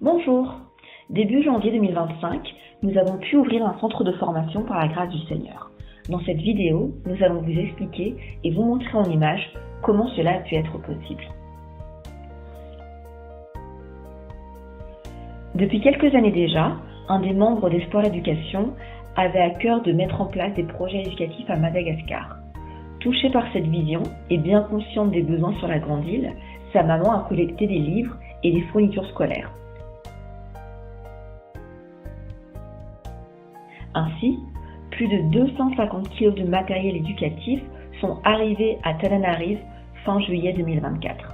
Bonjour. Début janvier 2025, nous avons pu ouvrir un centre de formation par la grâce du Seigneur. Dans cette vidéo, nous allons vous expliquer et vous montrer en images comment cela a pu être possible. Depuis quelques années déjà, un des membres d'Espoir Éducation avait à cœur de mettre en place des projets éducatifs à Madagascar. Touchée par cette vision et bien consciente des besoins sur la grande île, sa maman a collecté des livres et des fournitures scolaires. Ainsi, plus de 250 kg de matériel éducatif sont arrivés à Tananarive fin juillet 2024.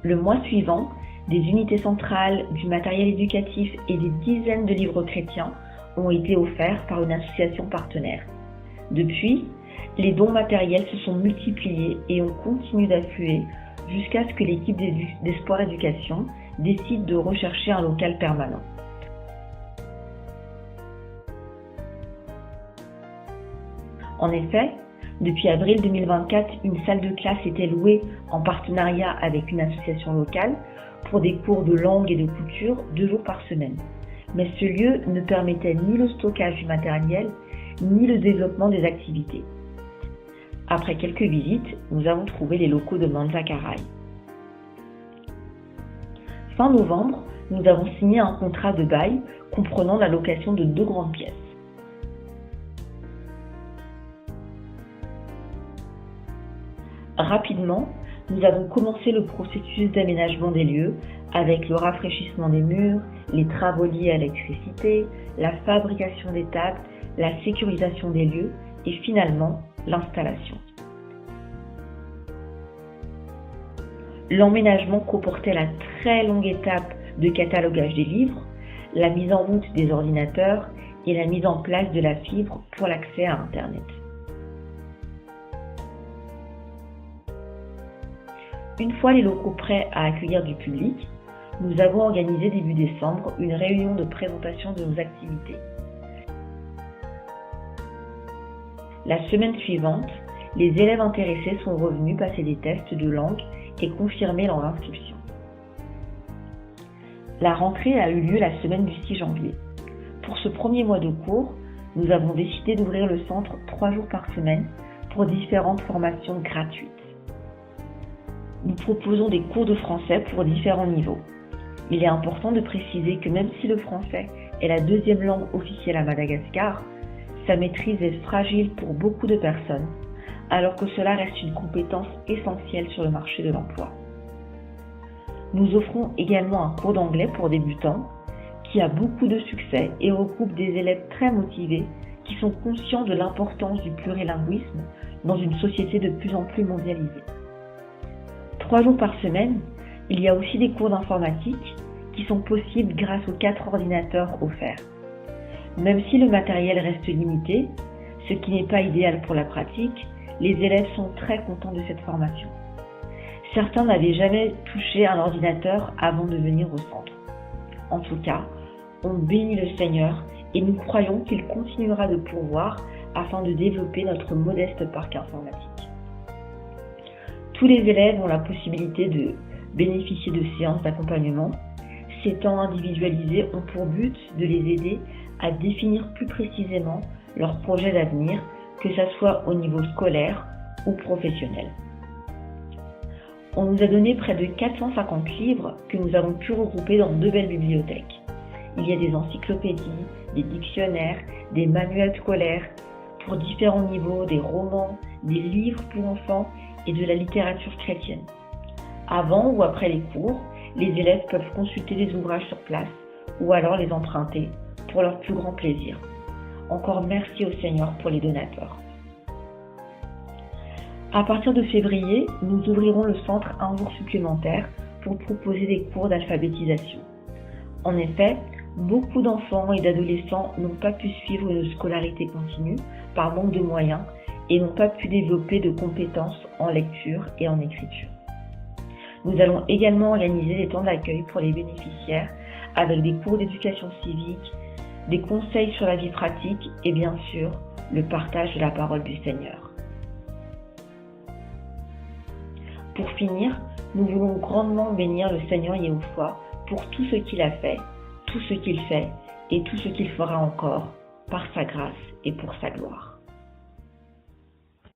Le mois suivant, des unités centrales, du matériel éducatif et des dizaines de livres chrétiens ont été offerts par une association partenaire. Depuis, les dons matériels se sont multipliés et on continue d'affluer jusqu'à ce que l'équipe d'Espoir Éducation décide de rechercher un local permanent. En effet, depuis avril 2024, une salle de classe était louée en partenariat avec une association locale pour des cours de langue et de couture 2 jours par semaine. Mais ce lieu ne permettait ni le stockage du matériel, ni le développement des activités. Après quelques visites, nous avons trouvé les locaux de Manzakaray. Fin novembre, nous avons signé un contrat de bail comprenant la location de 2 grandes pièces. Rapidement, nous avons commencé le processus d'aménagement des lieux avec le rafraîchissement des murs, les travaux liés à l'électricité, la fabrication des tables, la sécurisation des lieux et finalement l'installation. L'emménagement comportait la très longue étape de catalogage des livres, la mise en route des ordinateurs et la mise en place de la fibre pour l'accès à Internet. Une fois les locaux prêts à accueillir du public, nous avons organisé début décembre une réunion de présentation de nos activités. La semaine suivante, les élèves intéressés sont revenus passer des tests de langue et confirmer leur inscription. La rentrée a eu lieu la semaine du 6 janvier. Pour ce premier mois de cours, nous avons décidé d'ouvrir le centre 3 jours par semaine pour différentes formations gratuites. Nous proposons des cours de français pour différents niveaux. Il est important de préciser que même si le français est la 2e langue officielle à Madagascar, sa maîtrise est fragile pour beaucoup de personnes, alors que cela reste une compétence essentielle sur le marché de l'emploi. Nous offrons également un cours d'anglais pour débutants qui a beaucoup de succès et regroupe des élèves très motivés qui sont conscients de l'importance du plurilinguisme dans une société de plus en plus mondialisée. 3 jours par semaine, il y a aussi des cours d'informatique qui sont possibles grâce aux 4 ordinateurs offerts. Même si le matériel reste limité, ce qui n'est pas idéal pour la pratique, les élèves sont très contents de cette formation. Certains n'avaient jamais touché un ordinateur avant de venir au centre. En tout cas, on bénit le Seigneur et nous croyons qu'il continuera de pourvoir afin de développer notre modeste parc informatique. Tous les élèves ont la possibilité de bénéficier de séances d'accompagnement. Ces temps individualisés ont pour but de les aider à définir plus précisément leurs projets d'avenir, que ce soit au niveau scolaire ou professionnel. On nous a donné près de 450 livres que nous avons pu regrouper dans 2 belles bibliothèques. Il y a des encyclopédies, des dictionnaires, des manuels scolaires pour différents niveaux, des romans, des livres pour enfants et de la littérature chrétienne. Avant ou après les cours, les élèves peuvent consulter les ouvrages sur place ou alors les emprunter pour leur plus grand plaisir. Encore merci au Seigneur pour les donateurs. À partir de février, nous ouvrirons le centre un jour supplémentaire pour proposer des cours d'alphabétisation. En effet, beaucoup d'enfants et d'adolescents n'ont pas pu suivre une scolarité continue par manque de moyens et n'ont pas pu développer de compétences en lecture et en écriture. Nous allons également organiser des temps d'accueil pour les bénéficiaires avec des cours d'éducation civique, des conseils sur la vie pratique et bien sûr le partage de la parole du Seigneur. Pour finir, nous voulons grandement bénir le Seigneur Yehoshua pour tout ce qu'il a fait, tout ce qu'il fait et tout ce qu'il fera encore, par sa grâce et pour sa gloire.